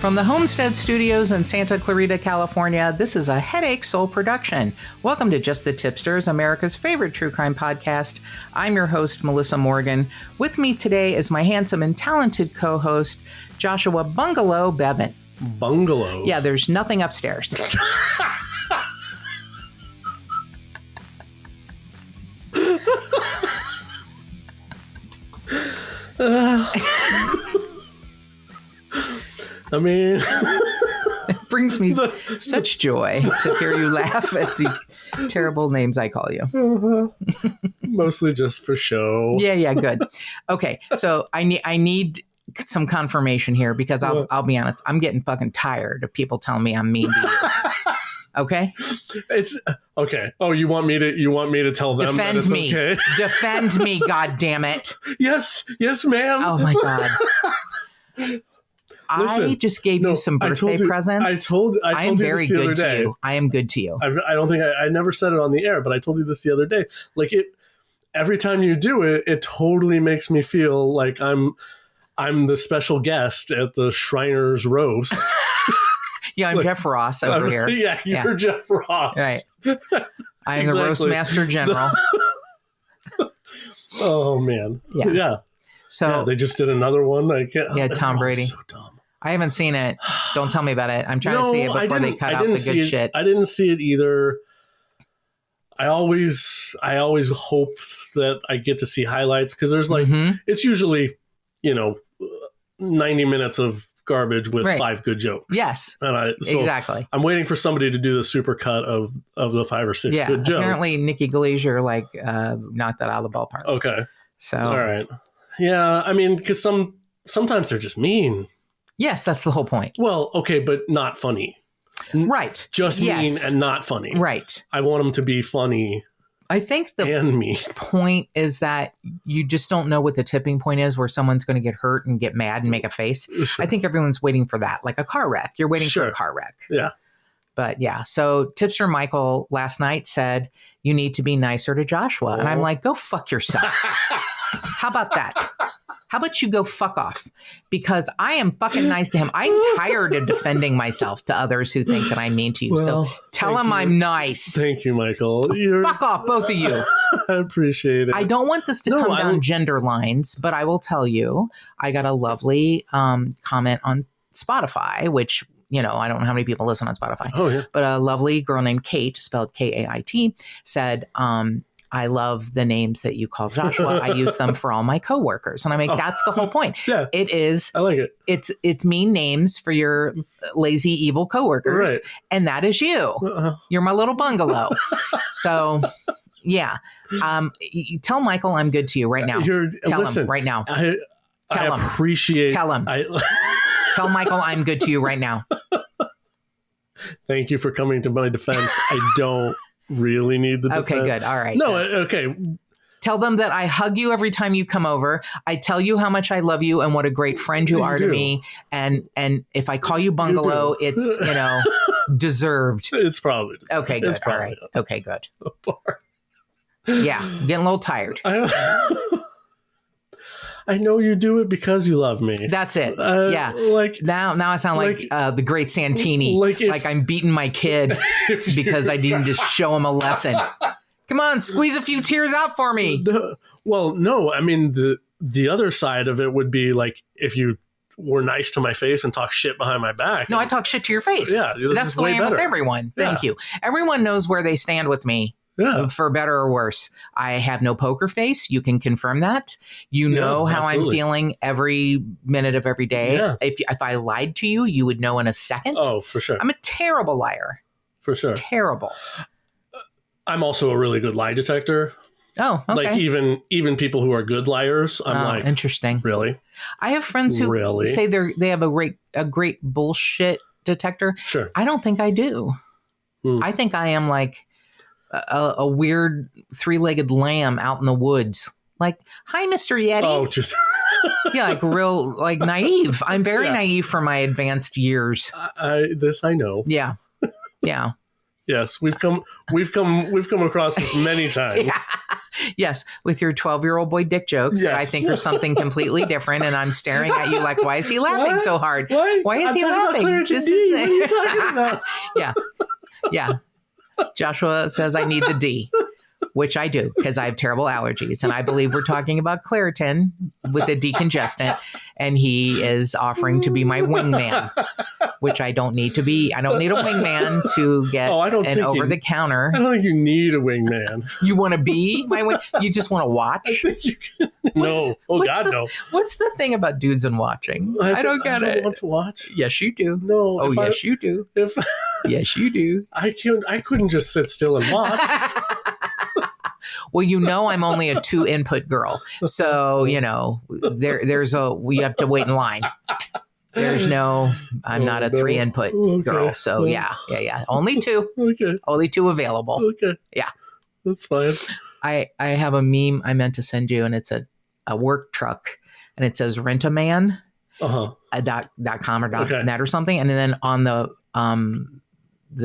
From the Homestead Studios in Santa Clarita, California, this is a Headache Soul production. Welcome to Just the Tip-Sters, America's favorite true crime podcast. I'm your host, Melissa Morgan. With me today is my handsome and talented co-host, Joshua Bungalow Bevan. Bungalow? Yeah, there's nothing upstairs. I mean, it brings me such joy to hear you laugh at the terrible names I call you. Mostly just for show. Yeah, good. Okay, so I need some confirmation here because I'll be honest, I'm getting fucking tired of people telling me I'm mean to you. Okay? It's okay. Oh, you want me to tell them Defend that it's me. okay? Defend me, God damn it. Yes, ma'am. Oh my God. Listen, I just gave you some birthday presents. I told you very this the other good to day. you. I am good to you. I don't think I never said it on the air, but I told you this the other day. Like every time you do it, it totally makes me feel like I'm the special guest at the Shriners roast. Yeah, I'm Jeff Ross over here. Yeah, you're Jeff Ross. Right. I am the roast master general. Oh man. Yeah. So they just did another one. Yeah, Tom Brady. So dumb. I haven't seen it. Don't tell me about it. I'm trying to see it before they cut out the good shit. I didn't see it either. I always hope that I get to see highlights because there's it's usually 90 minutes of garbage with 5 good jokes. Yes, and exactly. I'm waiting for somebody to do the super cut of the 5 or 6 good jokes. Apparently, Nikki Glaser knocked that out of the ballpark. Okay, so all right, yeah. I mean, because sometimes they're just mean. Yes, that's the whole point. Well, okay, but not funny. Right. Just mean and not funny. Right. I want them to be funny. I think the point is that you just don't know what the tipping point is where someone's going to get hurt and get mad and make a face. Sure. I think everyone's waiting for that, like a car wreck. You're waiting for a car wreck. Yeah. But yeah, so Tip-Ster Michael last night said, you need to be nicer to Joshua. And I'm like, go fuck yourself. How about that? How about you go fuck off? Because I am fucking nice to him. I'm tired of defending myself to others who think that I'm mean to you. So tell him I'm nice. Thank you, Michael. Fuck off, both of you. I appreciate it. I don't want this to come down gender lines, but I will tell you, I got a lovely comment on Spotify, which, I don't know how many people listen on Spotify. Oh, yeah. But a lovely girl named Kate, spelled Kait, said, I love the names that you call Joshua. I use them for all my coworkers. And I'm like, that's the whole point. Yeah. It is. I like it. It's mean names for your lazy, evil coworkers. Right. And that is you. You're my little bungalow. So, yeah. You tell Michael I'm good to you right now. Tell him right now. I appreciate. Tell him. Tell Michael I'm good to you right now. Thank you for coming to my defense. I don't really need the defense. Okay, good. All right. No, good. Okay. Tell them that I hug you every time you come over. I tell you how much I love you and what a great friend you are to me. And if I call you bungalow, it's, deserved. It's probably deserved. Okay, good. All right. Okay, good. Yeah, I'm getting a little tired. I know you do it because you love me. That's it. Yeah. Now I sound like the great Santini. Like I'm beating my kid because I didn't just show him a lesson. Come on, squeeze a few tears out for me. No. I mean, the other side of it would be like if you were nice to my face and talk shit behind my back. No, I talk shit to your face. Yeah, that's the way I am with everyone. Thank you. Everyone knows where they stand with me. Yeah. For better or worse. I have no poker face. You can confirm that. You know how I'm feeling every minute of every day. Yeah. If I lied to you, you would know in a second. Oh, for sure. I'm a terrible liar. For sure. Terrible. I'm also a really good lie detector. Oh, okay. Like even people who are good liars, I'm like, interesting. Really? I have friends who say they have a great bullshit detector. Sure. I don't think I do. I think I am like a weird 3-legged lamb out in the woods. Like, hi, Mr. Yeti. Oh, just yeah, like real, like naive. I'm very naive for my advanced years. I know. Yeah, yeah. Yes, we've come across this many times. Yes, with your 12-year-old boy dick jokes that I think are something completely different, and I'm staring at you like, why is he laughing so hard? Why is he laughing? What are you talking about? Yeah. Joshua says I need the D, which I do because I have terrible allergies. And I believe we're talking about Claritin with the decongestant. And he is offering to be my wingman, which I don't need to be. I don't need a wingman to get an over-the-counter. I don't think you need a wingman. You want to be my wing? You just want to watch? I think you can. No. God, no. What's the thing about dudes and watching? I don't get it. I don't want to watch. Yes, you do. No. Oh, yes, you do. Yes, you do. I couldn't just sit still and watch. Well, I'm only a 2-input girl. So, we have to wait in line. I'm not a 3-input girl. So yeah. Only 2. Okay. Only 2 available. Okay. Yeah. That's fine. I have a meme I meant to send you, and it's a work truck, and it says rentaman. .com or .net or something. And then on the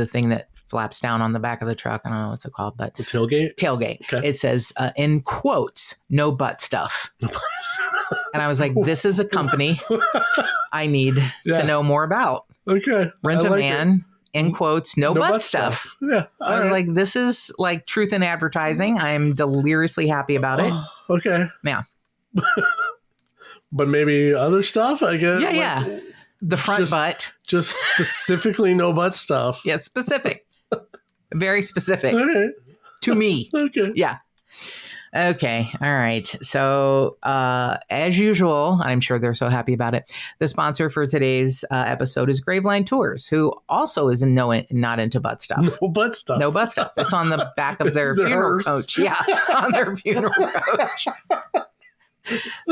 thing that flaps down on the back of the truck, I don't know what's it called, but the tailgate. Okay. It says in quotes, no butt stuff. And I was like, this is a company I need to know more about. Okay. Rent a man, in quotes, no butt stuff. Yeah. I was like, this is like truth in advertising. I'm deliriously happy about it. Okay. Yeah. But maybe other stuff, I guess. Yeah. The front butt. Just specifically no butt stuff. Yeah, specific. Very specific. Okay. To me. Okay. Yeah. Okay. All right. So, as usual, I'm sure they're so happy about it. The sponsor for today's episode is Graveline Tours, who also is not into butt stuff. No butt stuff. No butt stuff. It's on the back of their funeral coach. Yeah. On their funeral coach.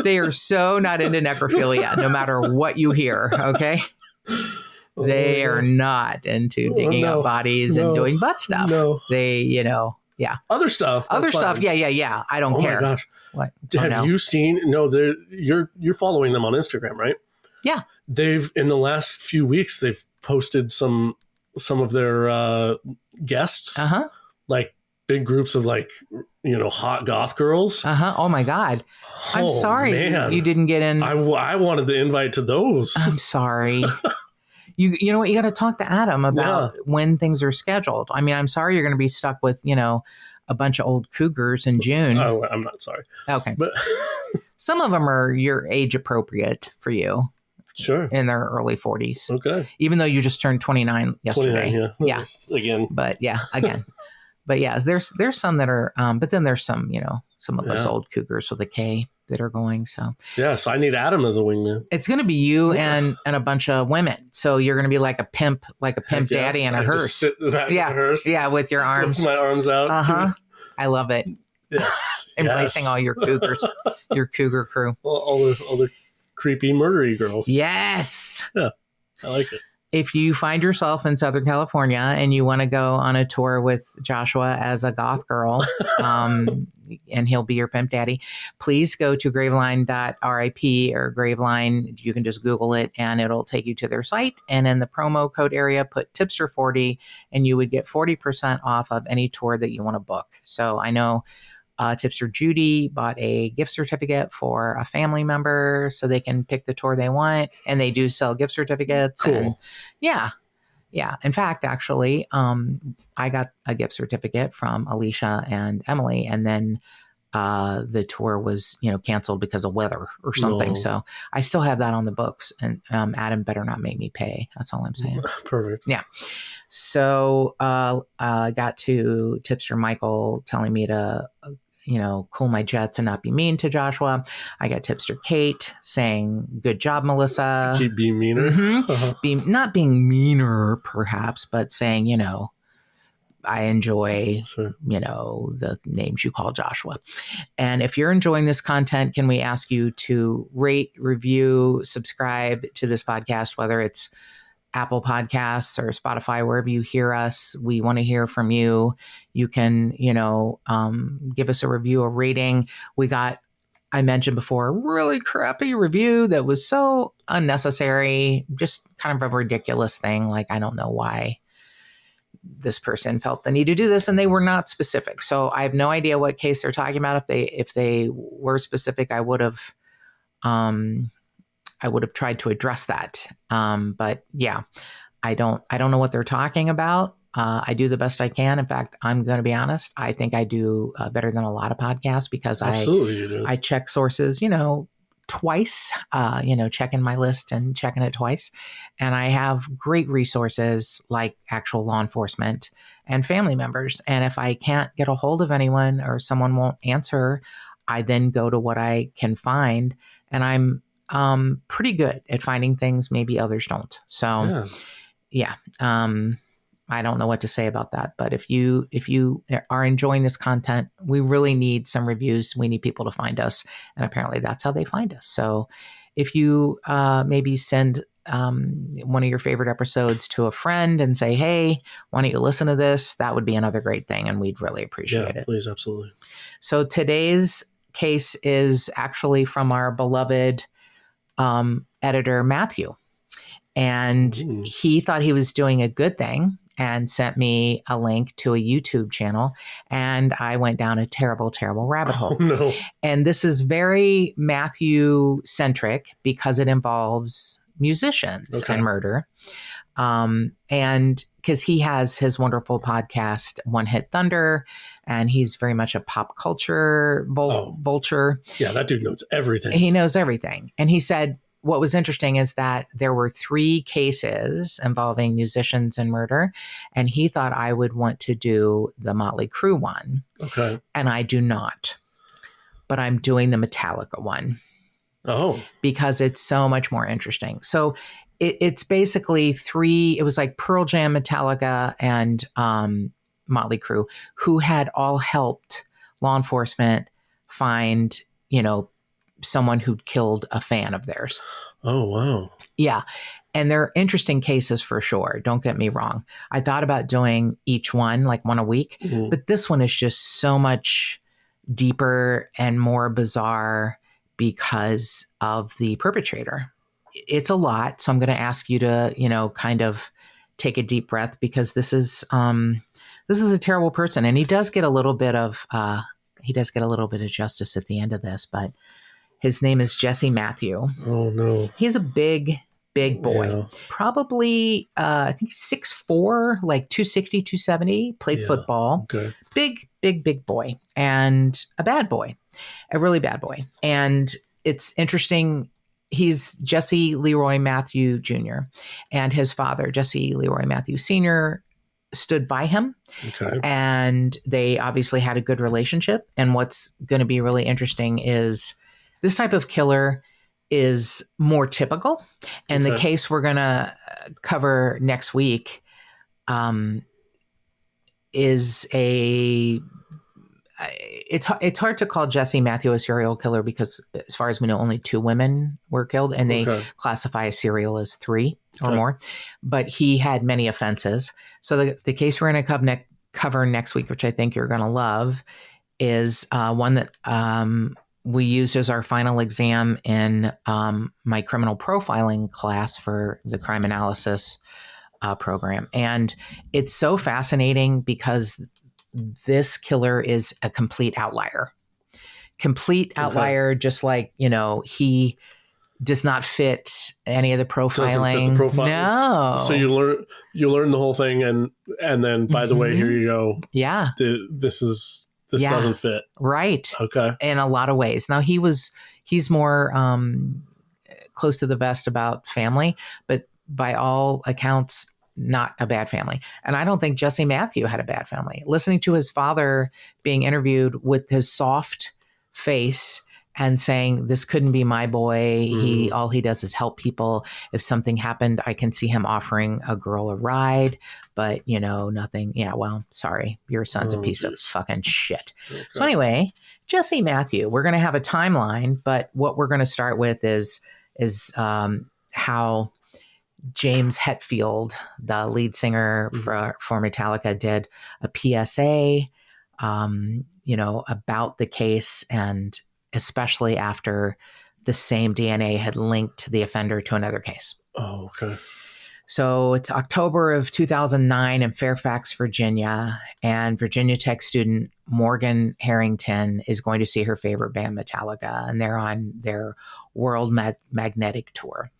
They are so not into necrophilia, no matter what you hear. Okay. They are not into digging up bodies and doing butt stuff. No. They, yeah. Other stuff. Other stuff. Fine. Yeah. I don't care. Oh my gosh. What? Have you seen? No, you're following them on Instagram, right? Yeah. They've in the last few weeks they've posted some of their guests, like big groups of hot goth girls. Oh my God. I'm sorry you didn't get in. I wanted the invite to those. I'm sorry. You know what? You got to talk to Adam about when things are scheduled. I mean, I'm sorry you're going to be stuck with, a bunch of old cougars in June. Oh, I'm not sorry. Okay. But some of them are your age appropriate for you. Sure. In their early 40s. Okay. Even though you just turned 29 yesterday. 29, yeah. Again. But yeah, again. But yeah, there's some that are, but then there's some, some of us old cougars with a K that are going. So yeah, so I need Adam as a wingman. It's going to be you and a bunch of women. So you're going to be like a pimp daddy in a hearse. Just sit in the back of the hearse. Yeah, with your arms. With my arms out. I love it. Yes. Embracing all your cougars, your cougar crew. All the creepy murdery girls. Yes. Yeah, I like it. If you find yourself in Southern California and you want to go on a tour with Joshua as a goth girl, and he'll be your pimp daddy, please go to graveline.rip or Graveline. You can just Google it and it'll take you to their site. And in the promo code area, put Tip-Ster40 and you would get 40% off of any tour that you want to book. So I know Tip-Ster Judy bought a gift certificate for a family member so they can pick the tour they want. And they do sell gift certificates. Cool. And yeah. In fact, actually, I got a gift certificate from Alicia and Emily, and then the tour was, canceled because of weather or something. No. So I still have that on the books, and Adam better not make me pay. That's all I'm saying. Perfect. Yeah. So I got to Tip-Ster Michael telling me to, cool my jets and not be mean to Joshua. I got Tip-Ster Kate saying, good job, Melissa. Keep being meaner. Mm-hmm. Not being meaner, perhaps, but saying, I enjoy, the names you call Joshua. And if you're enjoying this content, can we ask you to rate, review, subscribe to this podcast, whether it's Apple Podcasts or Spotify, wherever you hear us. We want to hear from you. You can, give us a review, a rating. I mentioned before, a really crappy review that was so unnecessary, just kind of a ridiculous thing. Like, I don't know why this person felt the need to do this, and they were not specific. So I have no idea what case they're talking about. If they were specific, I would have tried to address that. But yeah, I don't know what they're talking about. I do the best I can. In fact, I'm going to be honest. I think I do better than a lot of podcasts because Absolutely you do. I check sources, twice, checking my list and checking it twice. And I have great resources like actual law enforcement and family members. And if I can't get a hold of anyone or someone won't answer, I then go to what I can find. And I'm pretty good at finding things maybe others don't. So yeah. I don't know what to say about that, but if you are enjoying this content, we really need some reviews. We need people to find us, and apparently that's how they find us. So if you maybe send one of your favorite episodes to a friend and say, hey, why don't you listen to this? That would be another great thing, and we'd really appreciate it. Please, absolutely. So today's case is actually from our beloved editor, Matthew. And he thought he was doing a good thing and sent me a link to a YouTube channel. And I went down a terrible, terrible rabbit hole. Oh, no. And this is very Matthew-centric because it involves musicians and murder. And because he has his wonderful podcast, One Hit Thunder, and he's very much a pop culture vulture. Yeah, that dude knows everything. He knows everything. And he said, what was interesting is that there were 3 cases involving musicians and murder, and he thought I would want to do the Motley Crue one. Okay. And I do not. But I'm doing the Metallica one. Oh. Because it's so much more interesting. So it's basically 3, it was like Pearl Jam, Metallica, and Motley Crue, who had all helped law enforcement find, someone who'd killed a fan of theirs. Oh, wow. Yeah. And they're interesting cases for sure. Don't get me wrong. I thought about doing each one, like one a week, but this one is just so much deeper and more bizarre because of the perpetrator. It's a lot. So I'm going to ask you to, kind of take a deep breath because this is a terrible person. And he does get a little bit of justice at the end of this, but his name is Jesse Matthew. Oh, no. He's a big boy. Yeah. Probably, I think 6'4", like 260, 270, played football. Okay. Big boy. And a bad boy. A really bad boy. And it's interesting. He's Jesse Leroy Matthew Jr. And his father, Jesse Leroy Matthew Sr., stood by him. Okay. And they obviously had a good relationship. And what's going to be really interesting is this type of killer is more typical. And the case we're going to cover next week is it's hard to call Jesse Matthew a serial killer because as far as we know, only 2 women were killed and they classify a serial as 3 or more, but he had many offenses. So the case we're going to cover next week, which I think you're going to love, is one that we used as our final exam in my criminal profiling class for the crime analysis program. And it's so fascinating because this killer is a complete outlier. Just like, he does not fit any of the profiling. No. So you learn the whole thing and then by the way, here you go. Yeah. This doesn't fit. Right. Okay. In a lot of ways. Now he's more close to the vest about family, but by all accounts, not a bad family. And I don't think Jesse Matthew had a bad family. Listening to his father being interviewed with his soft face and saying, this couldn't be my boy. All he does is help people. If something happened, I can see him offering a girl a ride, but nothing. Yeah, well, sorry. Your son's a piece of fucking shit. Okay. So anyway, Jesse Matthew, we're going to have a timeline, but what we're going to start with is how James Hetfield, the lead singer for Metallica, did a PSA, about the case, and especially after the same DNA had linked the offender to another case. Oh, okay. So it's October of 2009 in Fairfax, Virginia, and Virginia Tech student Morgan Harrington is going to see her favorite band, Metallica, and they're on their World Magnetic Tour.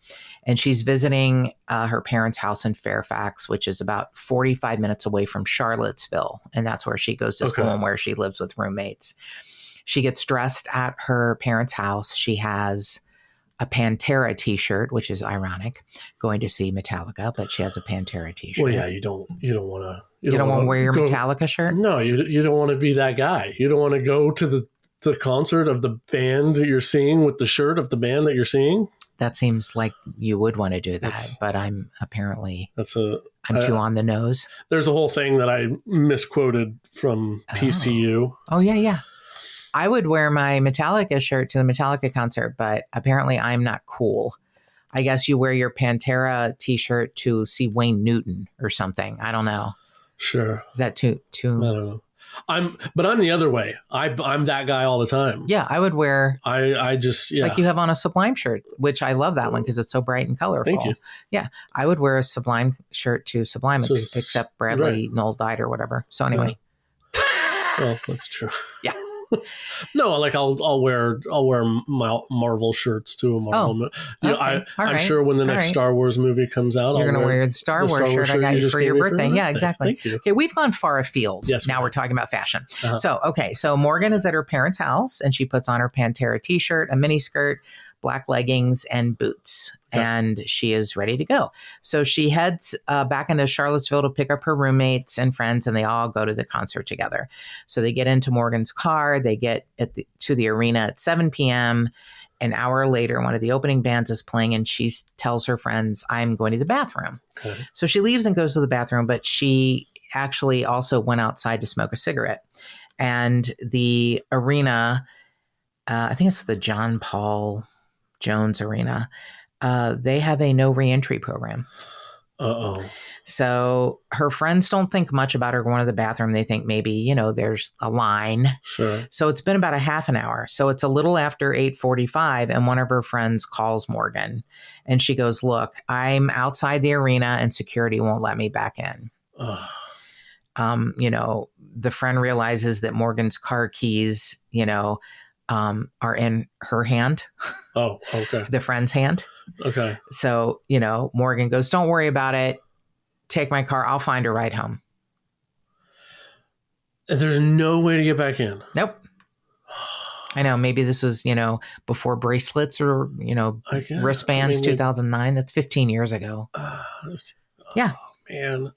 And she's visiting her parents' house in Fairfax, which is about 45 minutes away from Charlottesville, and that's where she goes to school and where she lives with roommates. She gets dressed at her parents' house. She has a Pantera t-shirt, which is ironic, going to see Metallica, but she has a Pantera t-shirt. Well, yeah, you don't want to. You don't want to wear your Metallica shirt? No, you don't want to be that guy. You don't want to go to the concert of the band that you're seeing with the shirt of the band that you're seeing. That seems like you would want to do that, but I'm apparently I'm too on the nose. There's a whole thing that I misquoted from PCU. Oh yeah. I would wear my Metallica shirt to the Metallica concert, but apparently I'm not cool. I guess you wear your Pantera t-shirt to see Wayne Newton or something. I don't know. Sure. Is that too? I don't know. I'm the other way. I'm that guy all the time. Yeah, I would wear. I just like you have on a Sublime shirt, which I love that one because it's so bright and colorful. Thank you. Yeah, I would wear a Sublime shirt to Sublime, except Bradley Knoll died or whatever. So anyway. Yeah. Well, that's true. Yeah. No, like I'll wear Marvel shirts to a Marvel. I'm sure when the next Star Wars movie comes out, you're going to wear the Star Wars shirt I got you for your birthday. Yeah, exactly. Thank you. Okay, we've gone far afield. Yes, now we're talking about fashion. So Morgan is at her parents' house and she puts on her Pantera t-shirt, a mini skirt, black leggings, and boots. Okay. And she is ready to go. So she heads back into Charlottesville to pick up her roommates and friends, and they all go to the concert together. So they get into Morgan's car. They get to the arena at 7 p.m. An hour later, one of the opening bands is playing, and she tells her friends, I'm going to the bathroom. Okay. So she leaves and goes to the bathroom, but she actually also went outside to smoke a cigarette. And the arena, I think it's the John Paul Jones Arena, they have a no reentry program. So her friends don't think much about her going to the bathroom. They think maybe, there's a line. Sure. So it's been about a half an hour. So it's a little after 8:45 and one of her friends calls Morgan and she goes, look, I'm outside the arena and security won't let me back in. The friend realizes that Morgan's car keys, are in her hand. Oh, okay. The friend's hand. Okay. So, Morgan goes, don't worry about it. Take my car. I'll find a ride home. And there's no way to get back in. Nope. I know. Maybe this was, before bracelets or, wristbands, 2009. That's 15 years ago. Yeah. Man.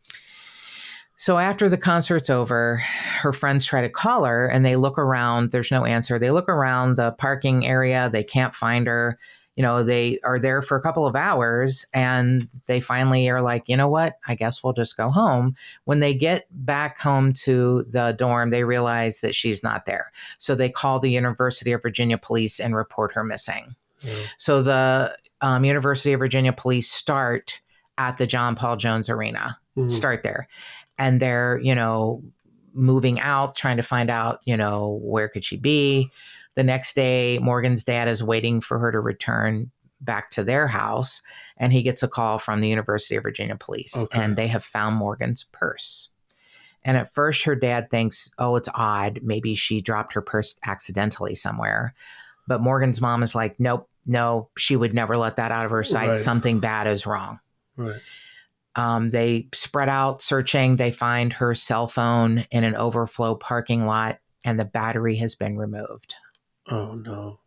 So after the concert's over, her friends try to call her and they look around. There's no answer. They look around the parking area. They can't find her. They are there for a couple of hours and they finally are like, you know what? I guess we'll just go home. When they get back home to the dorm, they realize that she's not there. So they call the University of Virginia police and report her missing. Mm. So the University of Virginia police start at the John Paul Jones Arena, start there. And they're, moving out, trying to find out, where could she be? The next day, Morgan's dad is waiting for her to return back to their house. And he gets a call from the University of Virginia police. Okay. And they have found Morgan's purse. And at first, her dad thinks, oh, it's odd. Maybe she dropped her purse accidentally somewhere. But Morgan's mom is like, nope, no, she would never let that out of her sight. Right. Something bad is wrong. Right. They spread out searching. They find her cell phone in an overflow parking lot, and the battery has been removed. Oh, no.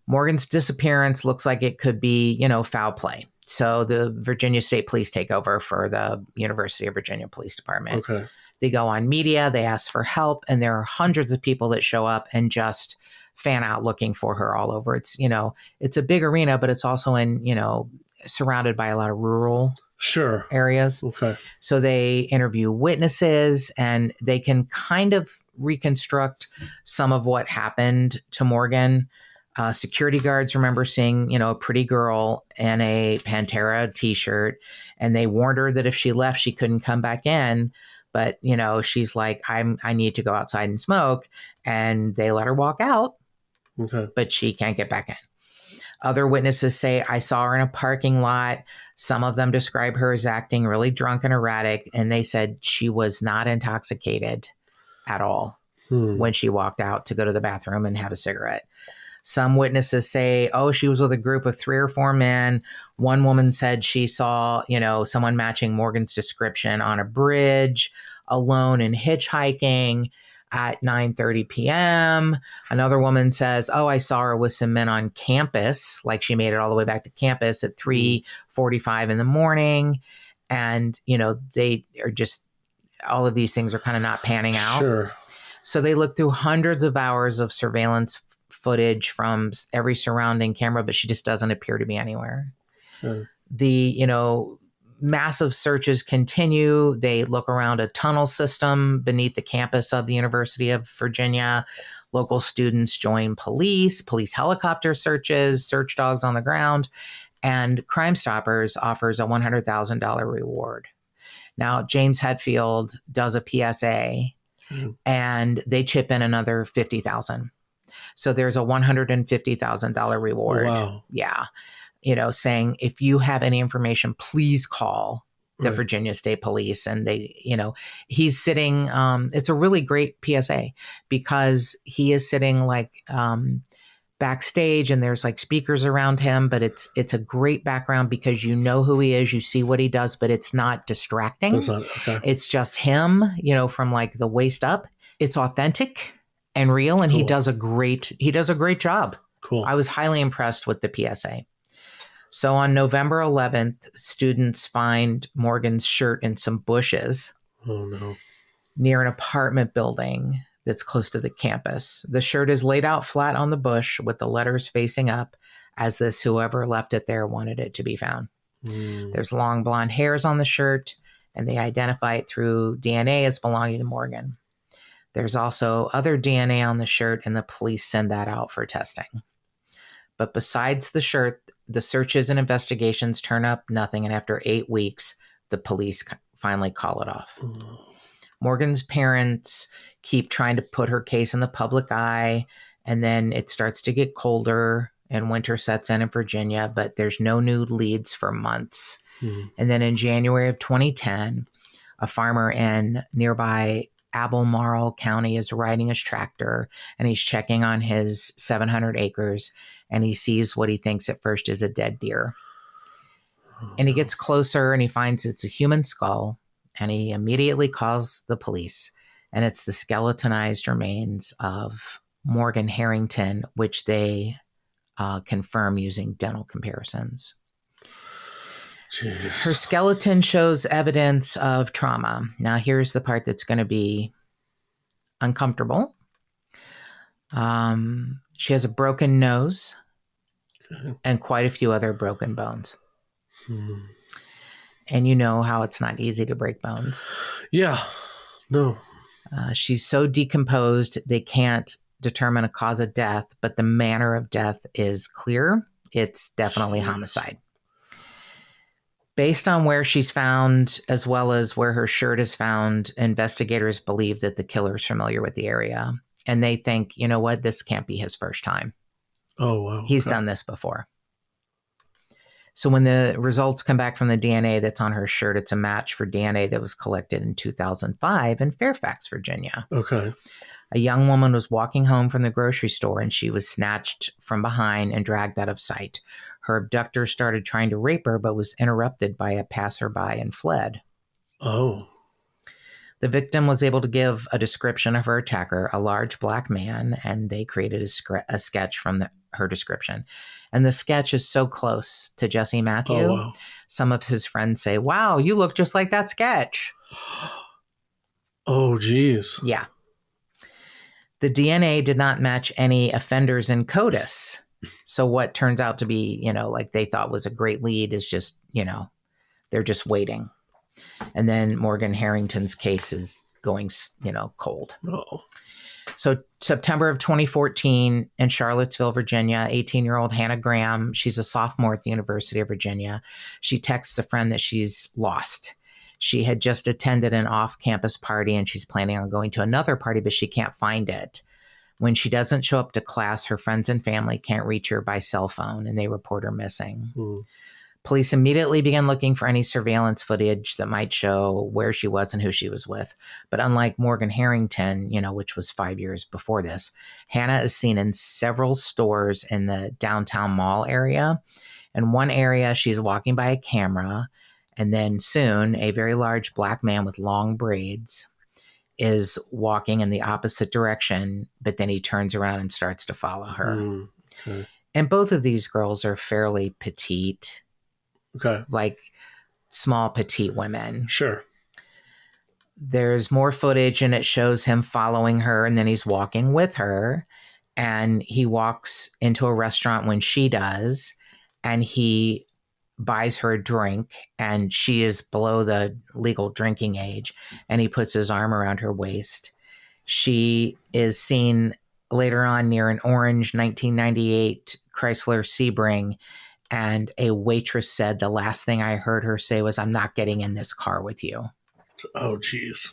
Morgan's disappearance looks like it could be, foul play. So the Virginia State Police take over for the University of Virginia Police Department. Okay. They go on media. They ask for help, and there are hundreds of people that show up and just fan out looking for her all over. It's, it's a big arena, but it's also in, surrounded by a lot of rural areas. Okay. So they interview witnesses and they can kind of reconstruct some of what happened to Morgan. Security guards remember seeing, a pretty girl in a Pantera t-shirt, and they warned her that if she left, she couldn't come back in. But, she's like, I need to go outside and smoke. And they let her walk out, but she can't get back in. Other witnesses say, I saw her in a parking lot. Some of them describe her as acting really drunk and erratic, and they said she was not intoxicated at all when she walked out to go to the bathroom and have a cigarette. Some witnesses say, oh, she was with a group of 3 or 4 men. One woman said she saw, someone matching Morgan's description on a bridge, alone and hitchhiking at 9:30 p.m. Another woman says, oh, I saw her with some men on campus, like she made it all the way back to campus at 3:45 in the morning. And, they are just, all of these things are kind of not panning out. Sure. So they looked through hundreds of hours of surveillance footage from every surrounding camera, but she just doesn't appear to be anywhere. Sure. The, massive searches continue. They look around a tunnel system beneath the campus of the University of Virginia. Local students join police helicopter searches, search dogs on the ground, and Crime Stoppers offers a $100,000 reward. Now, James Hetfield does a PSA and they chip in another $50,000. So there's a $150,000 reward. Wow. Yeah. Saying if you have any information, please call the Virginia State Police. And they, he's sitting, it's a really great PSA because he is sitting like backstage and there's like speakers around him, but it's a great background because you know who he is, you see what he does, but it's not distracting. Okay. It's just him, from like the waist up. It's authentic and real. And Cool. he does a great job. Cool. I was highly impressed with the PSA. So on November 11th, students find Morgan's shirt in some bushes near an apartment building that's close to the campus. The shirt is laid out flat on the bush with the letters facing up as this whoever left it there wanted it to be found. There's long blonde hairs on the shirt, and they identify it through DNA as belonging to Morgan. There's also other DNA on the shirt, and the police send that out for testing. But besides the shirt, the searches and investigations turn up nothing, and after 8 weeks, the police finally call it off. Morgan's parents keep trying to put her case in the public eye, and then it starts to get colder, and winter sets in Virginia, but there's no new leads for months. And then in January of 2010, a farmer in nearby Albemarle County is riding his tractor, and he's checking on his 700 acres, and he sees what he thinks at first is a dead deer. And he gets closer and he finds it's a human skull, and he immediately calls the police, and it's the skeletonized remains of Morgan Harrington, which they confirm using dental comparisons. Jeez. Her skeleton shows evidence of trauma. Now, here's the part that's going to be uncomfortable. She has a broken nose and quite a few other broken bones. And you know how it's not easy to break bones. Yeah. No. She's so decomposed, they can't determine a cause of death, but the manner of death is clear. It's definitely homicide. Based on where she's found, as well as where her shirt is found, investigators believe that the killer is familiar with the area. And they think, you know what, this can't be his first time. Oh, wow. He's done this before. So when the results come back from the DNA that's on her shirt, it's a match for DNA that was collected in 2005 in Fairfax, Virginia. Okay. A young woman was walking home from the grocery store, and she was snatched from behind and dragged out of sight. Her abductor started trying to rape her, but was interrupted by a passerby and fled. Oh. The victim was able to give a description of her attacker, a large black man, and they created a sketch from her description. And the sketch is so close to Jesse Matthew. Oh, wow. Some of his friends say, wow, you look just like that sketch. Oh, geez. Yeah. The DNA did not match any offenders in CODIS. So what turns out to be, like they thought was a great lead is just, they're just waiting. And then Morgan Harrington's case is going, cold. Oh. So September of 2014 in Charlottesville, Virginia, 18-year-old Hannah Graham, she's a sophomore at the University of Virginia. She texts a friend that she's lost. She had just attended an off-campus party, and she's planning on going to another party, but she can't find it. When she doesn't show up to class, her friends and family can't reach her by cell phone, and they report her missing. Police immediately began looking for any surveillance footage that might show where she was and who she was with. But unlike Morgan Harrington, which was 5 years before this, Hannah is seen in several stores in the downtown mall area. In one area, she's walking by a camera, and then soon a very large black man with long braids is walking in the opposite direction, but then he turns around and starts to follow her. Okay. And both of these girls are fairly petite. Okay. Like small, petite women. Sure. There's more footage and it shows him following her, and then he's walking with her, and he walks into a restaurant when she does, and he buys her a drink, and she is below the legal drinking age, and he puts his arm around her waist. She is seen later on near an orange 1998 Chrysler Sebring, and a waitress said the last thing I heard her say was, "I'm not getting in this car with you." Oh, geez.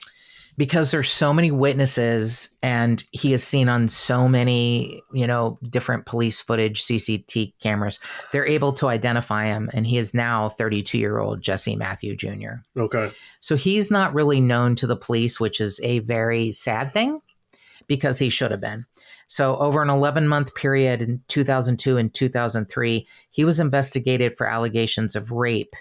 Because there's so many witnesses, and he is seen on so many, different police footage, CCTV cameras. They're able to identify him, and he is now 32-year-old Jesse Matthew Jr. Okay. So he's not really known to the police, which is a very sad thing, because he should have been. So over an 11-month period in 2002 and 2003, he was investigated for allegations of rape.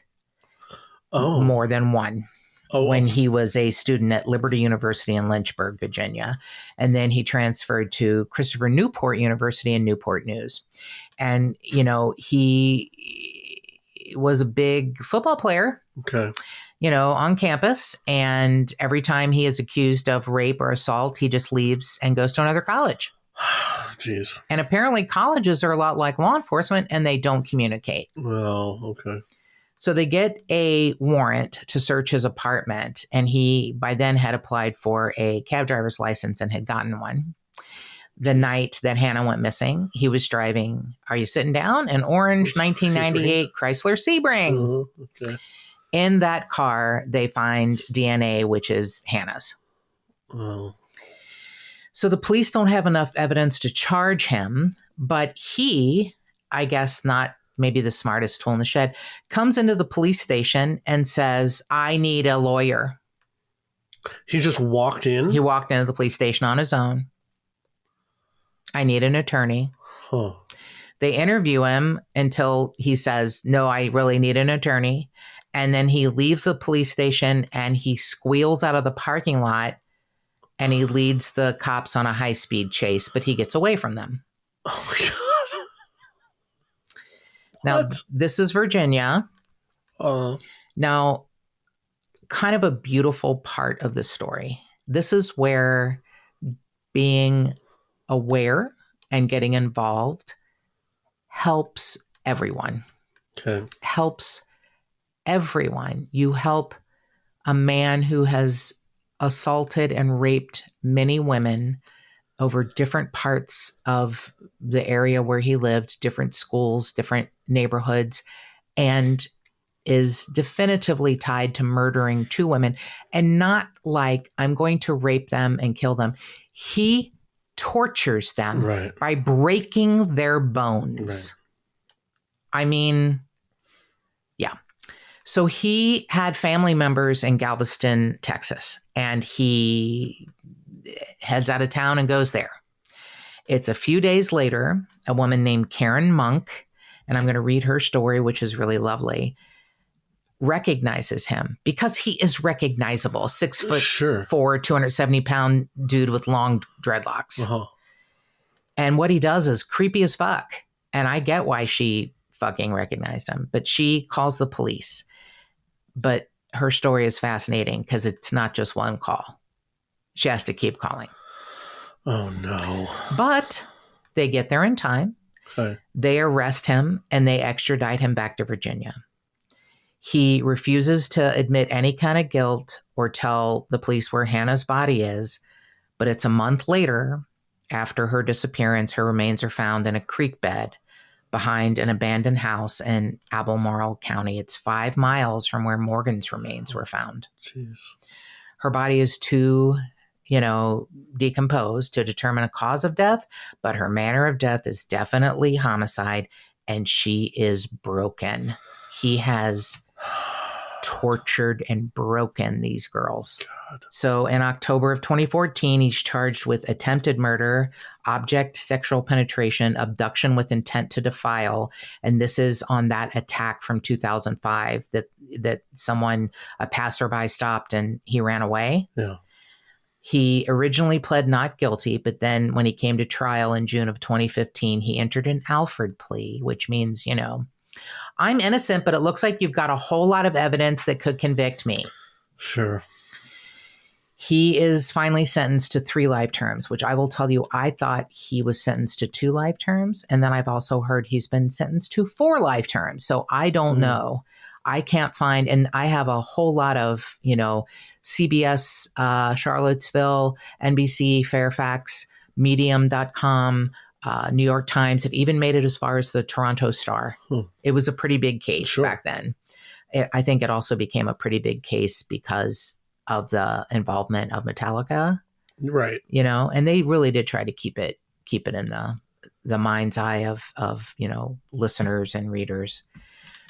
More than one. When he was a student at Liberty University in Lynchburg, Virginia. And then he transferred to Christopher Newport University in Newport News. And, he was a big football player. Okay. On campus. And every time he is accused of rape or assault, he just leaves and goes to another college. Jeez. And apparently colleges are a lot like law enforcement, and they don't communicate. Well, okay. So they get a warrant to search his apartment, and he by then had applied for a cab driver's license and had gotten one. The night that Hannah went missing, he was driving, are you sitting down? An orange 1998 Chrysler Sebring. Okay. In that car, they find DNA, which is Hannah's. Oh. So the police don't have enough evidence to charge him, but he, I guess not maybe the smartest tool in the shed, comes into the police station and says, "I need a lawyer." He just walked in? He walked into the police station on his own. "I need an attorney." Huh. They interview him until he says, "No, I really need an attorney." And then he leaves the police station and he squeals out of the parking lot, and he leads the cops on a high-speed chase, but he gets away from them. Oh, my God. Now, this is Virginia. Now, kind of a beautiful part of the story. This is where being aware and getting involved helps everyone. Okay. Helps everyone. You help a man who has assaulted and raped many women over different parts of the area where he lived, different schools, different neighborhoods, and is definitively tied to murdering two women. And not like, I'm going to rape them and kill them. He tortures them by breaking their bones. I mean, yeah. So he had family members in Galveston, Texas, and he heads out of town and goes there. It's a few days later, a woman named Karen Monk, and I'm going to read her story, which is really lovely, recognizes him because he is recognizable. 6'4", 270-pound dude with long dreadlocks. Uh-huh. And what he does is creepy as fuck. And I get why she fucking recognized him, but she calls the police. But her story is fascinating because it's not just one call. She has to keep calling. Oh, no. But they get there in time. Okay. They arrest him and they extradite him back to Virginia. He refuses to admit any kind of guilt or tell the police where Hannah's body is. But it's a month later, after her disappearance, her remains are found in a creek bed behind an abandoned house in Albemarle County. It's 5 miles from where Morgan's remains were found. Jeez. Her body is too, decomposed to determine a cause of death, but her manner of death is definitely homicide, and she is broken. he has tortured and broken these girls. God. So in October of 2014, he's charged with attempted murder, object sexual penetration, abduction with intent to defile. And this is on that attack from 2005 that someone, a passerby, stopped and he ran away. Yeah. He originally pled not guilty, but then when he came to trial in June of 2015, he entered an Alford plea, which means, you know, I'm innocent, but it looks like you've got a whole lot of evidence that could convict me. Sure. He is finally sentenced to 3 life terms, which I will tell you, I thought he was sentenced to 2 life terms. And then I've also heard he's been sentenced to 4 life terms. So I don't know. I can't find, and I have a whole lot of, you know, CBS, Charlottesville, NBC, Fairfax, Medium.com, New York Times have even made it as far as the Toronto Star. It was a pretty big case back then. I think it also became a pretty big case because of the involvement of Metallica. Right. You know, and they really did try to keep it in the mind's eye of, you know, listeners and readers.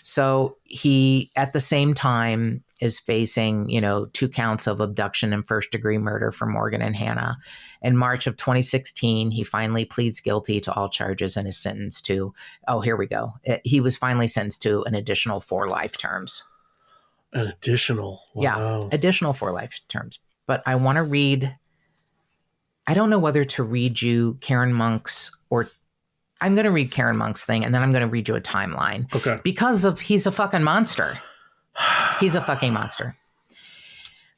So he, at the same time, is facing, you know, 2 counts of abduction and first-degree murder for Morgan and Hannah. In March of 2016, he finally pleads guilty to all charges and is sentenced to, here we go. He was finally sentenced to an additional 4 life terms. An additional? Wow. Yeah, additional 4 life terms. But I want to read, I don't know whether to read you Karen Monk's or I'm going to read Karen Monk's thing, and then I'm going to read you a timeline. Okay. Because he's a fucking monster. He's a fucking monster.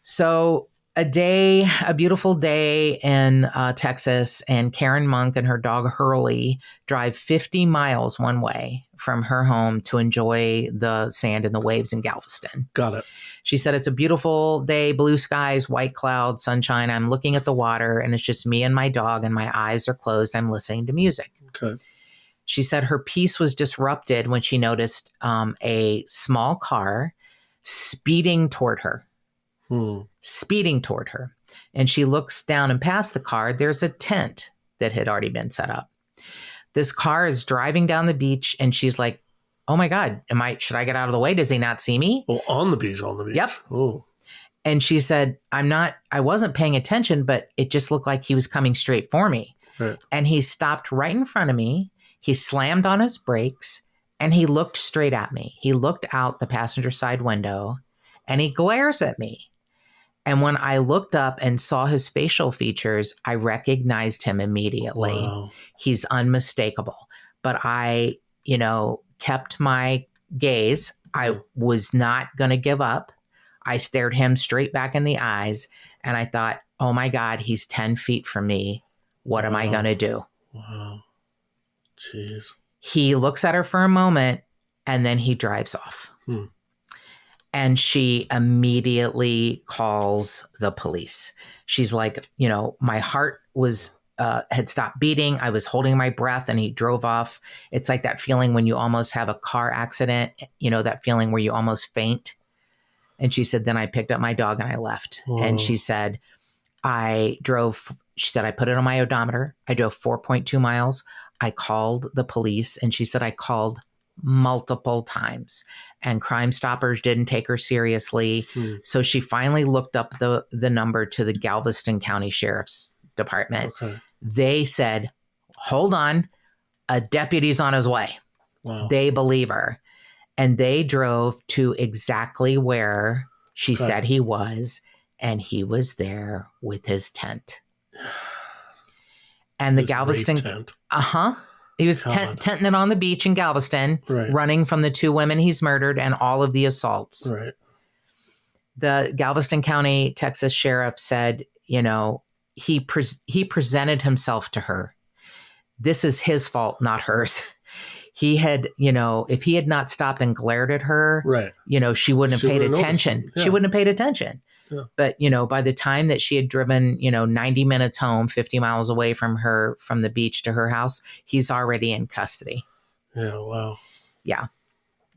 So a beautiful day in Texas, and Karen Monk and her dog Hurley drive 50 miles one way from her home to enjoy the sand and the waves in Galveston. Got it. She said, it's a beautiful day, blue skies, white clouds, sunshine. I'm looking at the water, and it's just me and my dog, and my eyes are closed. I'm listening to music. Okay. She said her peace was disrupted when she noticed a small car speeding toward her. And she looks down and past the car. There's a tent that had already been set up. This car is driving down the beach, and she's like, oh my God, should I get out of the way? Does he not see me? Oh, on the beach. Yep. Oh. And she said, I wasn't paying attention, but it just looked like he was coming straight for me. Right. And he stopped right in front of me. He slammed on his brakes, and he looked straight at me. He looked out the passenger side window, and he glares at me. And when I looked up and saw his facial features, I recognized him immediately. Wow. He's unmistakable. But I, you know, kept my gaze. I was not going to give up. I stared him straight back in the eyes, and I thought, oh my God, he's 10 feet from me. What am I going to do? Wow. Jeez. He looks at her for a moment, and then he drives off. And she immediately calls the police. She's like, you know, my heart was had stopped beating. I was holding my breath, and he drove off. It's like that feeling when you almost have a car accident, you know, that feeling where you almost faint. And she said, then I picked up my dog and I left. Whoa. And she said, I put it on my odometer. I drove 4.2 miles. I called the police, and she said I called multiple times, and Crime Stoppers didn't take her seriously. So she finally looked up the number to the Galveston County Sheriff's Department. Okay. They said, hold on, a deputy's on his way. Wow. They believe her. And they drove to exactly where she said he was, and he was there with his tent. And the Galveston tent. He was tenting it on the beach in Galveston, running from the 2 women he's murdered and all of the assaults. Right. The Galveston County, Texas sheriff said, you know, he presented himself to her. This is his fault, not hers. He had, you know, if he had not stopped and glared at her, you know, she wouldn't have paid attention. She wouldn't have paid attention. Yeah. But, you know, by the time that she had driven, you know, 90 minutes home, 50 miles away from the beach to her house, he's already in custody. Yeah. Wow. Yeah.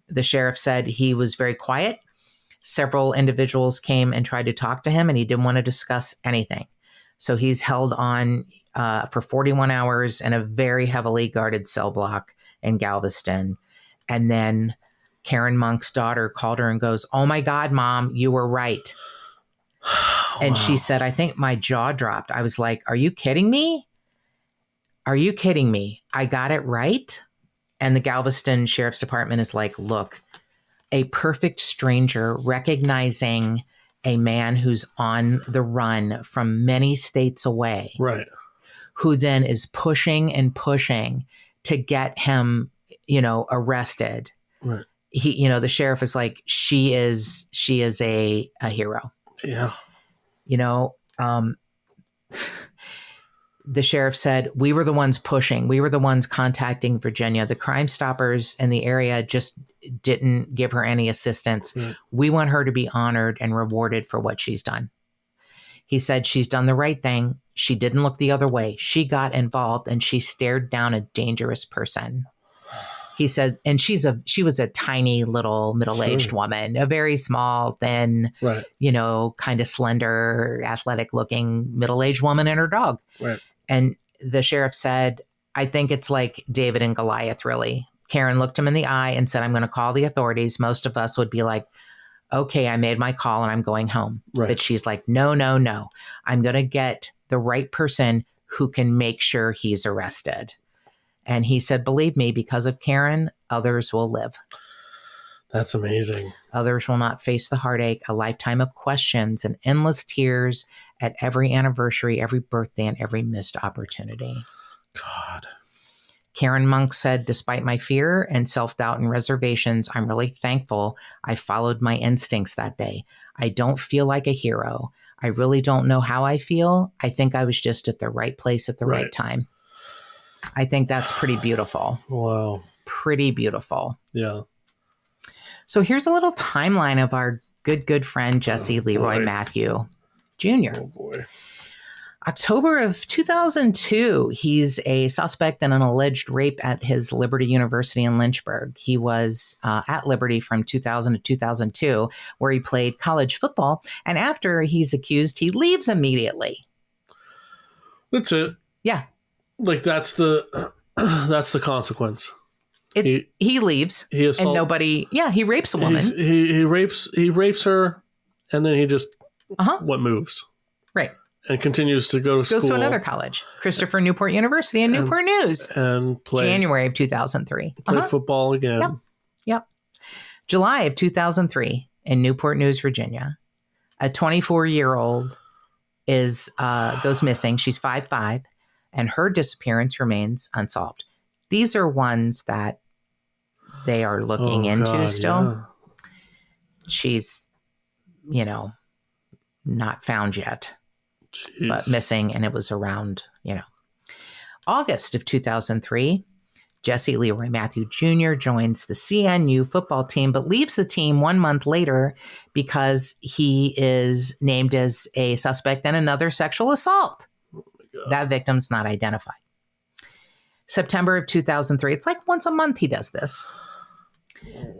The sheriff said he was very quiet. Several individuals came and tried to talk to him, and he didn't want to discuss anything. So he's held on for 41 hours in a very heavily guarded cell block in Galveston. And then Karen Monk's daughter called her and goes, "Oh my God, Mom, you were right." And she said, "I think my jaw dropped." I was like, "Are you kidding me? Are you kidding me? I got it right?" And the Galveston Sheriff's Department is like, "Look, a perfect stranger recognizing a man who's on the run from many states away, Right. who then is pushing and pushing to get him, arrested." Right. He, the sheriff is like, she is a hero. Yeah. The sheriff said, "We were the ones pushing. We were the ones contacting Virginia. The Crime Stoppers in the area just didn't give her any assistance. Right. We want her to be honored and rewarded for what she's done." He said, "She's done the right thing. She didn't look the other way. She got involved and she stared down a dangerous person." He said, and she was a tiny little middle-aged woman, a very small, thin, Right. Kind of slender, athletic looking middle-aged woman and her dog. Right. And the sheriff said, "I think it's like David and Goliath, really." Karen looked him in the eye and said, "I'm going to call the authorities." Most of us would be like, "Okay, I made my call and I'm going home." Right. But she's like, no. I'm going to get the right person who can make sure he's arrested. And he said, "Believe me, because of Karen, others will live. That's amazing. Others will not face the heartache, a lifetime of questions and endless tears at every anniversary, every birthday, and every missed opportunity." God. Karen Monk said, "Despite my fear and self-doubt and reservations, I'm really thankful I followed my instincts that day. I don't feel like a hero. I really don't know how I feel. I think I was just at the right place at the right time." I think that's pretty beautiful. Wow. Pretty beautiful. Yeah. So here's a little timeline of our good friend, Jesse Leroy Matthew Jr. Oh, boy. October of 2002, he's a suspect in an alleged rape at his Liberty University in Lynchburg. He was at Liberty from 2000 to 2002, where he played college football. And after he's accused, he leaves immediately. That's it. Yeah. Like, that's the consequence. He leaves. And nobody. Yeah, he rapes a woman. He rapes her, and then he just moves. Right. And continues to go to school. Goes to another college, Christopher Newport University in Newport News. And January of 2003. Play football again. Yep. July of 2003 in Newport News, Virginia. A 24-year-old goes missing. She's 5'5", and her disappearance remains unsolved. These are ones that they are looking into still. Yeah. She's, not found yet. Jeez. But missing, and it was around, August of 2003, Jesse Leroy Matthew Jr. joins the CNU football team, but leaves the team 1 month later because he is named as a suspect in another sexual assault. Oh my God. That victim's not identified. September of 2003, it's like once a month he does this.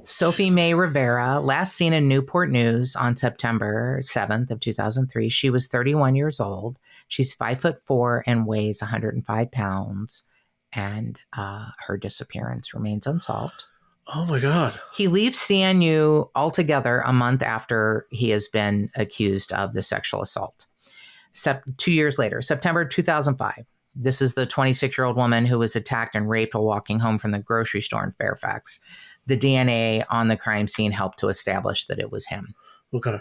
Sophie Mae Rivera, last seen in Newport News on September 7th of 2003. She was 31 years old. She's 5'4" and weighs 105 pounds. And her disappearance remains unsolved. Oh my God. He leaves CNU altogether a month after he has been accused of the sexual assault. 2 years later, September 2005. This is the 26-year-old woman who was attacked and raped while walking home from the grocery store in Fairfax. The DNA on the crime scene helped to establish that it was him. Okay.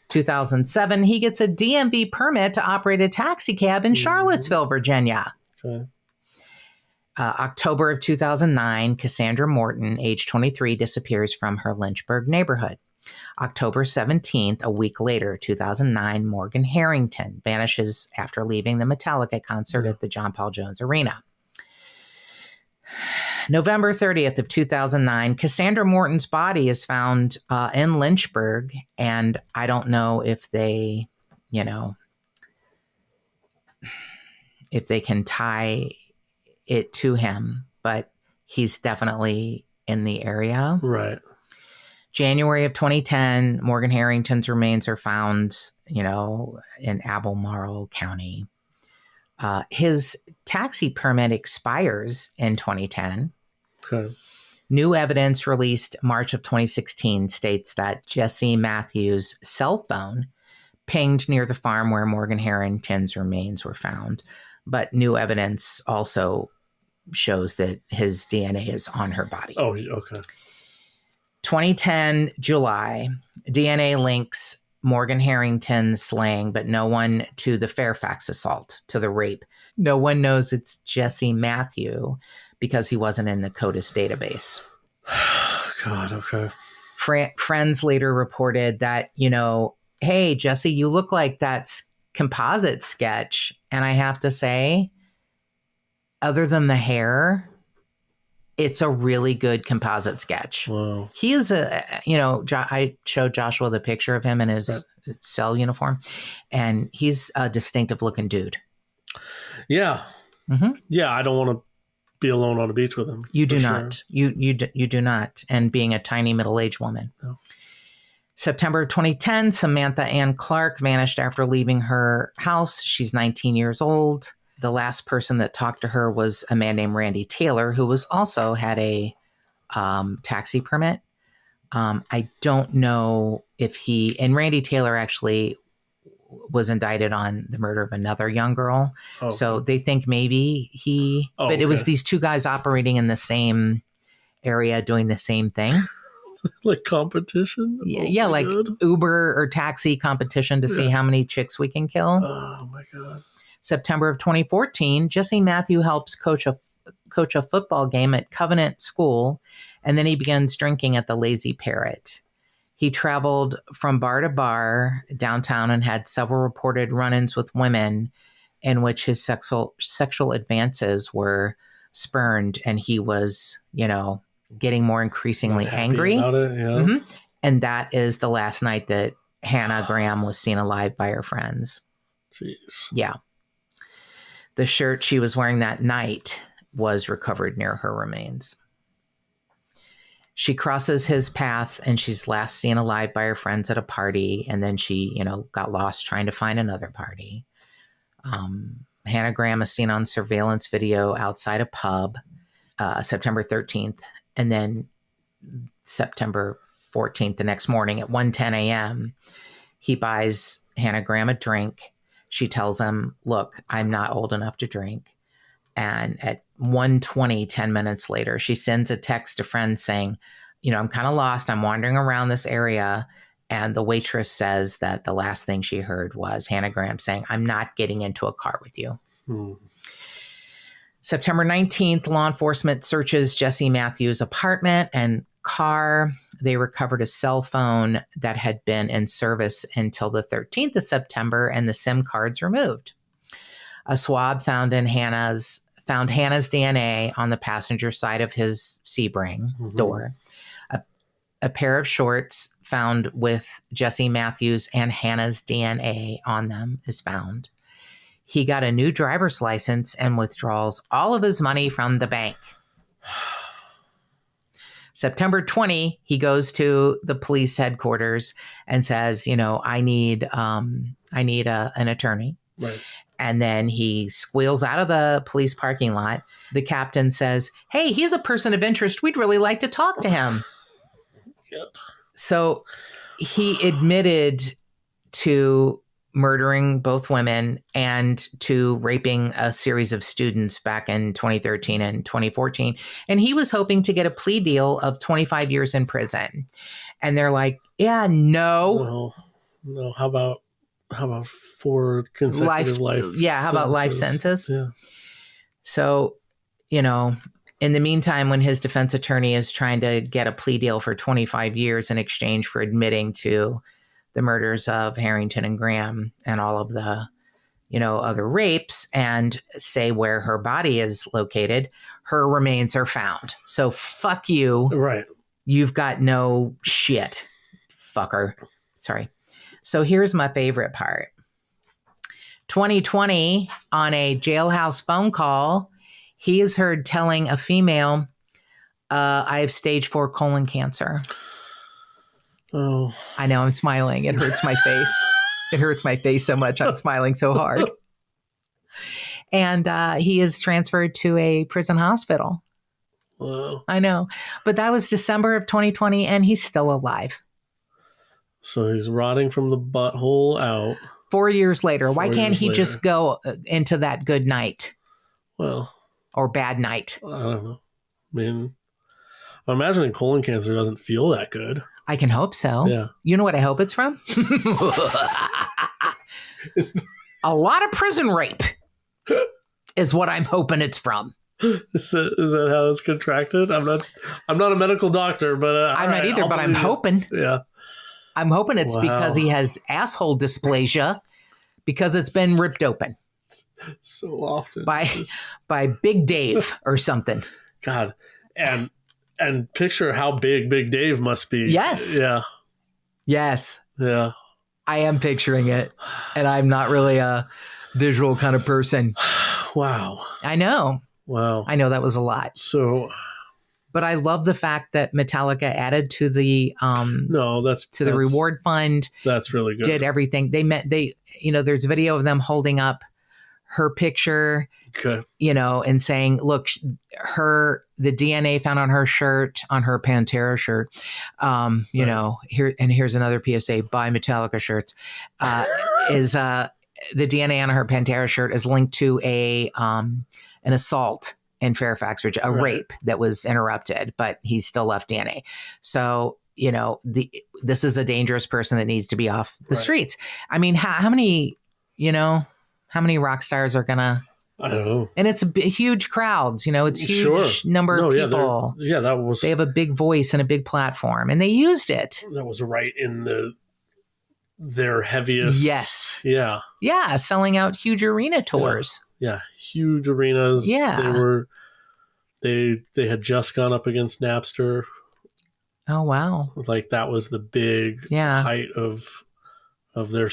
2007, he gets a DMV permit to operate a taxi cab in Charlottesville, Virginia. Okay. October of 2009, Cassandra Morton, age 23, disappears from her Lynchburg neighborhood. October 17th, a week later, 2009, Morgan Harrington vanishes after leaving the Metallica concert at the John Paul Jones Arena. November 30th of 2009, Cassandra Morton's body is found in Lynchburg, and I don't know if they, if they can tie it to him, but he's definitely in the area. Right. January of 2010, Morgan Harrington's remains are found, in Albemarle County. His taxi permit expires in 2010. Okay. New evidence released March of 2016 states that Jesse Matthews' cell phone pinged near the farm where Morgan Harrington's remains were found. But new evidence also shows that his DNA is on her body. Oh, okay. 2010, July, DNA links Morgan Harrington's slaying, but no one to the Fairfax assault, to the rape. No one knows it's Jesse Matthew because he wasn't in the CODIS database. God, okay. Friends later reported that, hey, Jesse, you look like that composite sketch. And I have to say, other than the hair, it's a really good composite sketch. Wow. He is I showed Joshua the picture of him in his cell uniform, and he's a distinctive looking dude. Yeah. Mm-hmm. Yeah, I don't want to be alone on a beach with him. You do not. You do not. And being a tiny middle-aged woman. No. September 2010, Samantha Ann Clark vanished after leaving her house. She's 19 years old. The last person that talked to her was a man named Randy Taylor, who also had a taxi permit. I don't know if and Randy Taylor actually was indicted on the murder of another young girl. Oh, so they think maybe but it was these two guys operating in the same area doing the same thing. Like competition? Yeah, like God. Uber or taxi competition to see how many chicks we can kill. Oh my God. September of 2014, Jesse Matthew helps coach a football game at Covenant School, and then he begins drinking at the Lazy Parrot. He traveled from bar to bar downtown and had several reported run-ins with women in which his sexual advances were spurned, and he was, getting more increasingly angry about it, yeah. Mm-hmm. And that is the last night that Hannah Graham was seen alive by her friends. Jeez. Yeah. The shirt she was wearing that night was recovered near her remains. She crosses his path and she's last seen alive by her friends at a party. And then she, got lost trying to find another party. Hannah Graham is seen on surveillance video outside a pub, September 13th. And then September 14th, the next morning at 1:10 a.m., he buys Hannah Graham a drink. She tells him, look, I'm not old enough to drink. And at 1:20, 10 minutes later, she sends a text to friends saying, I'm kind of lost. I'm wandering around this area. And the waitress says that the last thing she heard was Hannah Graham saying, I'm not getting into a car with you. September 19th, law enforcement searches Jesse Matthews' apartment and car. They recovered a cell phone that had been in service until the 13th of September and the SIM cards removed. A swab found Hannah's DNA on the passenger side of his Sebring door. A pair of shorts found with Jesse Matthews and Hannah's DNA on them is found. He got a new driver's license and withdraws all of his money from the bank. September 20, he goes to the police headquarters and says, I need an attorney. Right. And then he squeals out of the police parking lot. The captain says, hey, he's a person of interest. We'd really like to talk to him. Yep. So he admitted to murdering both women and to raping a series of students back in 2013 and 2014. And he was hoping to get a plea deal of 25 years in prison. And they're like, yeah, no. No. How about 4 consecutive life yeah, how about life sentences? Yeah. So, in the meantime, when his defense attorney is trying to get a plea deal for 25 years in exchange for admitting to the murders of Harrington and Graham and all of the, other rapes and say where her body is located, her remains are found. So fuck you. Right. You've got no shit, fucker. Sorry. So here's my favorite part. 2020, on a jailhouse phone call, he is heard telling a female, I have stage 4 colon cancer. Oh, I know, I'm smiling. It hurts my face. It hurts my face so much. I'm smiling so hard. And he is transferred to a prison hospital. Wow. I know. But that was December of 2020, and he's still alive. So he's rotting from the butthole out. 4 years later. Why 4 can't years he later. just go into that good night Well, or bad night? I don't know. I mean, I'm imagining colon cancer doesn't feel that good. I can hope so. Yeah. You know what I hope it's from? A lot of prison rape is what I'm hoping it's from. Is that how it's contracted? I'm not a medical doctor, but I'm not either, but I'm hoping. Yeah. I'm hoping it's because he has asshole dysplasia because it's been ripped open. So often. By Big Dave or something. God. And picture how big Big Dave must be. Yes. Yeah. Yes. Yeah. I am picturing it. And I'm not really a visual kind of person. Wow. I know. Wow. I know that was a lot. So, but I love the fact that Metallica added to the the reward fund. That's really good. Did everything. There's video of them holding up her picture, and saying, look, the DNA found on her shirt, on her Pantera shirt, here's another PSA, buy Metallica shirts, is the DNA on her Pantera shirt is linked to an assault in Fairfax, Virginia, rape that was interrupted, but he's still left DNA. So, this is a dangerous person that needs to be off the streets. I mean, how many rock stars are gonna? I don't know. And it's huge crowds. It's huge number of people. They have a big voice and a big platform, and they used it. That was right in their heaviest. Yes. Yeah. Yeah, selling out huge arena tours. Yeah, huge arenas. Yeah, they had just gone up against Napster. Oh wow! Like that was the big height of their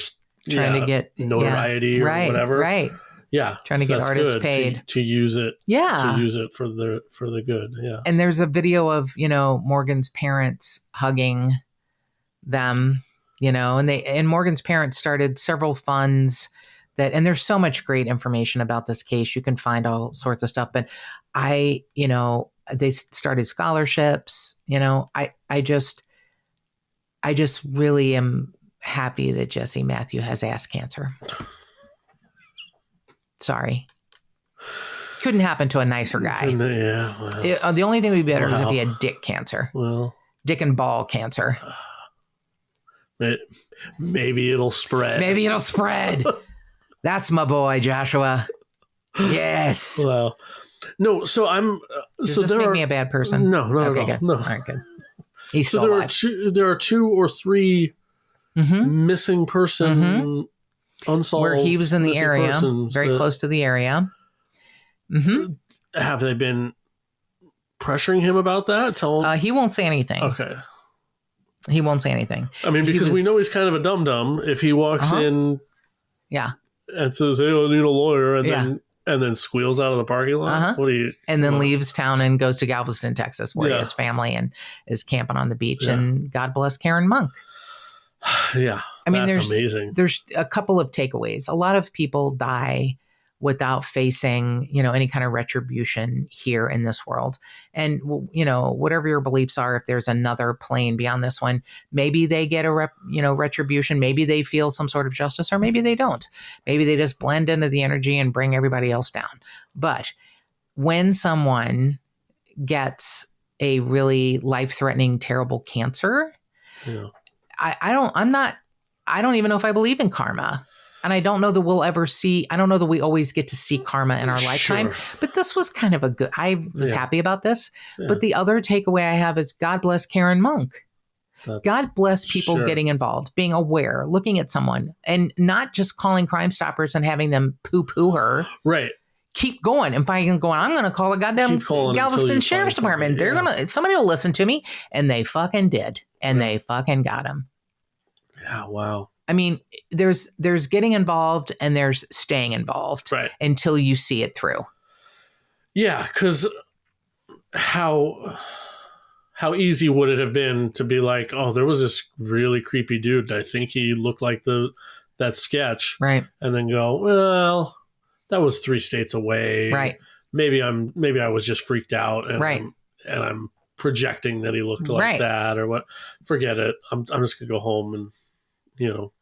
trying to get notoriety or whatever. Right. Yeah. Trying to get artists paid to use it. Yeah. To use it for the good. Yeah. And there's a video of, Morgan's parents hugging them, and Morgan's parents started several funds and there's so much great information about this case. You can find all sorts of stuff, but they started scholarships, I just really am happy that Jesse Matthew has ass cancer. Sorry. Couldn't happen to a nicer guy. Yeah. Well, the only thing would be better is if he had dick cancer. Well, dick and ball cancer. Maybe it'll spread. That's my boy, Joshua. Yes. Well, no. So I'm. Does this make me a bad person? No. Okay, good. No. All right, good. He's still alive. There are 2 or 3 missing person. Unsolved, where he was in the area, very close to the area. Have they been pressuring him about that? He won't say anything. Okay. He won't say anything. I mean, because we know he's kind of a dum-dum. If he walks in and says, hey, I need a lawyer, and then squeals out of the parking lot. What do you? And then leaves town and goes to Galveston, Texas, where he has family and is camping on the beach. Yeah. And God bless Karen Monk. Yeah. I mean, that's amazing. There's a couple of takeaways. A lot of people die without facing, any kind of retribution here in this world. And, whatever your beliefs are, if there's another plane beyond this one, maybe they get a retribution. Maybe they feel some sort of justice, or maybe they don't. Maybe they just blend into the energy and bring everybody else down. But when someone gets a really life-threatening, terrible cancer, I don't even know if I believe in karma. And I don't know that I don't know that we always get to see karma in our lifetime, but this was kind of I was happy about this. Yeah. But the other takeaway I have is God bless Karen Monk. God bless people getting involved, being aware, looking at someone, and not just calling Crime Stoppers and having them poo-poo her. Right. Keep going. And I'm going to call a goddamn Galveston Sheriff's Department. Somebody will listen to me. And they fucking did. And they fucking got him. Yeah. Wow. I mean, there's getting involved and there's staying involved until you see it through. Yeah. Because how easy would it have been to be like, oh, there was this really creepy dude. I think he looked like that sketch. Right. And then go, well, that was 3 states away. Right. Maybe I was just freaked out. And and I'm projecting that he looked like Right. that or what. Forget it. I'm just gonna go home and, you know,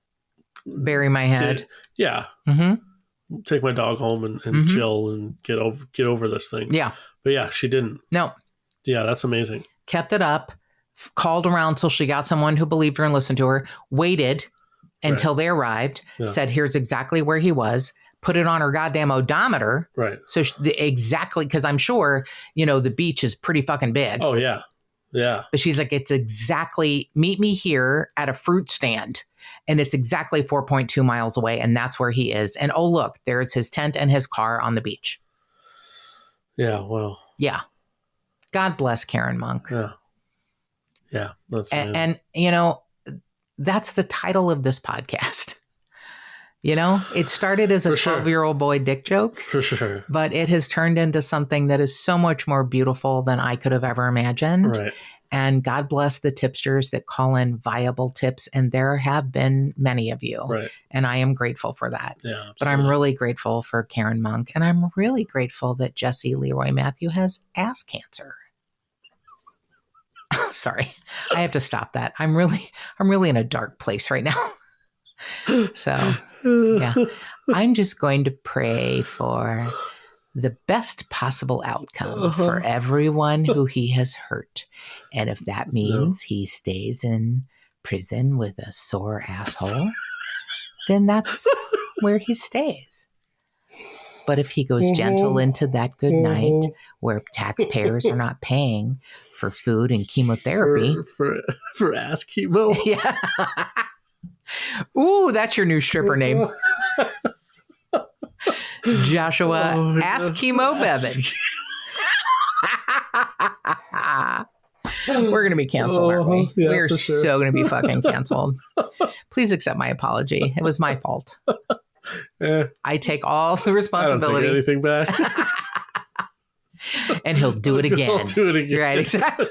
bury my head. Yeah. Mm-hmm. Take my dog home and chill and get over this thing. Yeah. But yeah, she didn't. No. Yeah, that's amazing. Kept it up, called around till she got someone who believed her and listened to her, waited until they arrived, said, here's exactly where he was, put it on her goddamn odometer. Right. So exactly, because I'm sure, you know, the beach is pretty fucking big. Oh, yeah. Yeah. But she's like, it's exactly, meet me here at a fruit stand. And it's exactly 4.2 miles away. And that's where he is. And oh, look, there's his tent and his car on the beach. Yeah. Well. Yeah. God bless Karen Monk. Yeah. Yeah. That's and you know, that's the title of this podcast. You know, it started as a 12-year-old boy dick joke. For sure. But it has turned into something that is so much more beautiful than I could have ever imagined. Right. And God bless the tipsters that call in viable tips. And there have been many of you. Right. And I am grateful for that. Yeah. Absolutely. But I'm really grateful for Karen Monk. And I'm really grateful that Jesse Leroy Matthew has ass cancer. Sorry, I have to stop that. I'm really in a dark place right now. So, yeah, I'm just going to pray for the best possible outcome for everyone who he has hurt. And if that means he stays in prison with a sore asshole, then that's where he stays. But if he goes gentle into that good night where taxpayers are not paying for food and chemotherapy. For ass chemo. Yeah. Ooh, that's your new stripper name. Joshua Ask Chemo Bevan. We're going to be canceled, aren't we? Yeah, We're so going to be fucking canceled. Please accept my apology. It was my fault. I take all the responsibility. I don't take anything back. And he'll do it again. He'll do it again. Right, exactly.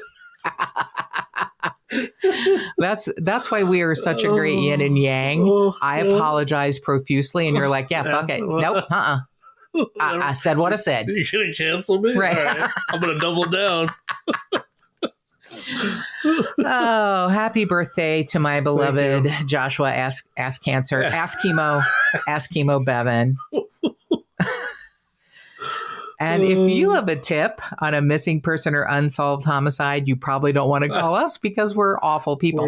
That's why we are such a great yin and yang. I apologize profusely, and you're like, yeah, fuck it. Nope, I said what I said. You're going to cancel me? Right. All right. I'm going to double down. Oh, happy birthday to my beloved Joshua Ask Cancer. Ask Chemo Bevan. And if you have a tip on a missing person or unsolved homicide, you probably don't want to call us because we're awful people.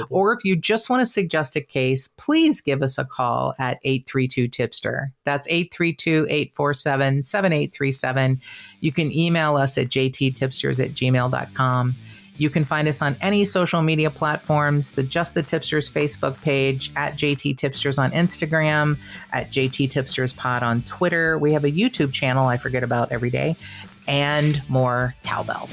Or if you just want to suggest a case, please give us a call at 832-TIPSTER. That's 832-847-7837. You can email us at jttipsters@gmail.com. You can find us on any social media platforms, the Just the Tipsters Facebook page, at JT Tipsters on Instagram, at JT Tipsters Pod on Twitter. We have a YouTube channel I forget about every day, and more cowbell.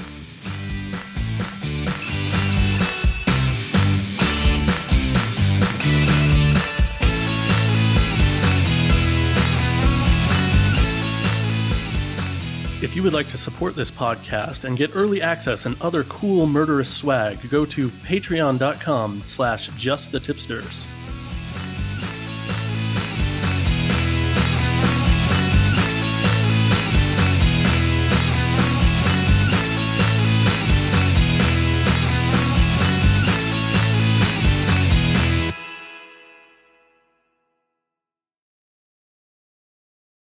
If you would like to support this podcast and get early access and other cool murderous swag, go to patreon.com/justthetipsters.